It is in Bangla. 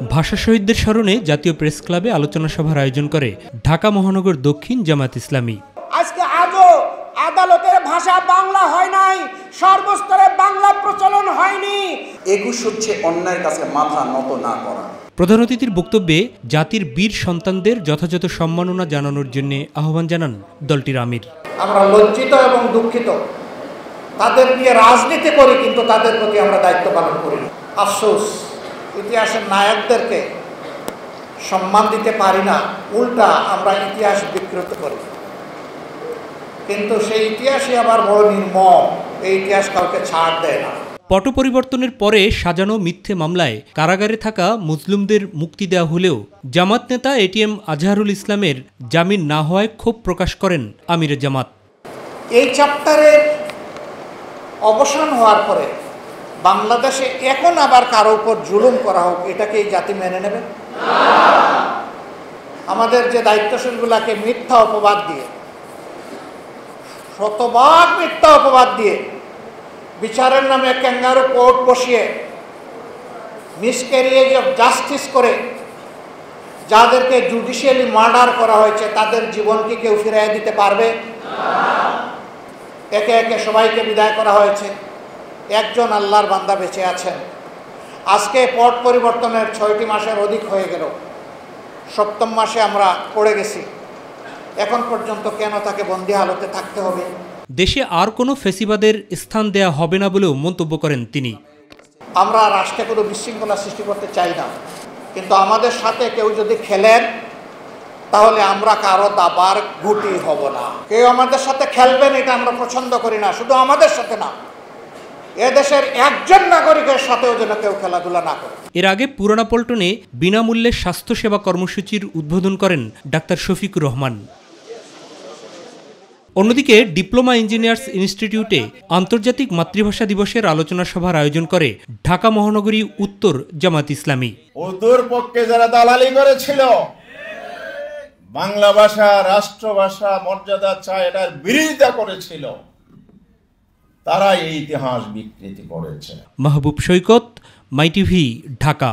ভাষা শহীদদের স্মরণে জাতীয় প্রেস ক্লাবে আলোচনা সভার আয়োজন করে ঢাকা মহানগর দক্ষিণ জামায়াত ইসলামী। আজকে আজও আদালতের ভাষা বাংলা হয় নাই, সর্বস্তরে বাংলা প্রচলন হয়নি। 21 হচ্ছে অন্যায়ের কাছে মাথা নত না করা। প্রধান অতিথির বক্তব্যে জাতির বীর সন্তানদের যথাযথ সম্মাননা জানানোর জন্য আহ্বান জানান দলটির আমির। আমরা লজ্জিত এবং দুঃখিত, তাদের নিয়ে রাজনীতি করি কিন্তু তাদের প্রতি আমরা দায়িত্ব পালন করি না। আফসোস, ইতিহাসের নায়কদেরকে সম্মান দিতে পারি না, উল্টা আমরা ইতিহাস বিকৃত করি। কিন্তু সেই ইতিহাসই আবার বড় নির্মম, এই ইতিহাস কাউকে ছাড় দেয় না। পট পরিবর্তনের পরে সাজানো মিথ্যে মামলায় কারাগারে থাকা মুসলিমদের মুক্তি দেওয়া হলেও জামাত নেতা এটিএম আজহারুল ইসলামের জামিন না হওয়ায় ক্ষোভ প্রকাশ করেন আমিরে জামাত। এই চ্যাপ্টারের অবসান হওয়ার পরে বাংলাদেশে এখন আবার কারো উপর জুলুম করা হোক, এটাকে এই জাতি মেনে নেবে? আমাদের যে দায়িত্বশীলগুলাকে মিথ্যা অপবাদ দিয়ে, শতভাগ মিথ্যা অপবাদ দিয়ে বিচারের নামে ক্যাঙ্গারু কোর্ট বসিয়ে মিসক্যারিয়েজ অফ জাস্টিস করে যাদেরকে জুডিশিয়ালি মার্ডার করা হয়েছে তাদের জীবন কি কেউ ফিরিয়ে দিতে পারবে? একে একে সবাইকে বিদায় করা হয়েছে, একজন আল্লাহর বান্দা বেঁচে আছেন। আজকে পট পরিবর্তনের 6টি মাসের অধিক হয়ে গেল, 7ম মাসে আমরা পড়ে গেছি। এখন পর্যন্ত কেন তাকে বন্দি হালতে থাকতে হবে? দেশে আর কোনো ফেসিবাদের স্থান দেয়া হবে না বলেও মন্তব্য করেন তিনি। আমরা রাষ্ট্রে কোনো বিশৃঙ্খলা সৃষ্টি করতে চাই না, কিন্তু আমাদের সাথে কেউ যদি খেলেন তাহলে আমরা কারো দাবার গুটি হব না। কেউ আমাদের সাথে খেলবেন এটা আমরা পছন্দ করি না, শুধু আমাদের সাথে না, এদেশের একজন নাগরিকের সাথেও যেন কেউ খেলাধুলা না করে। এর আগে পুরানা পল্টনে বিনামূল্যে স্বাস্থ্যসেবা কর্মসূচির উদ্বোধন করেন ডাক্তার শফিকুর রহমান। অন্যদিকে ডিপ্লোমা ইঞ্জিনিয়ার্স ইনস্টিটিউটে আন্তর্জাতিক মাতৃভাষা দিবসের আলোচনা সভার আয়োজন করে ঢাকা মহানগরী উত্তর জামায়াত ইসলামী। উর্দুর পক্ষে যারা দালালি করেছিল, বাংলা ভাষা রাষ্ট্রভাষা মর্যাদা চায় এটার বিরোধিতা করেছিল, তারা এই ইতিহাস বিকৃতি করেছে। মাহবুব সৈকত, মাই টিভি, ঢাকা।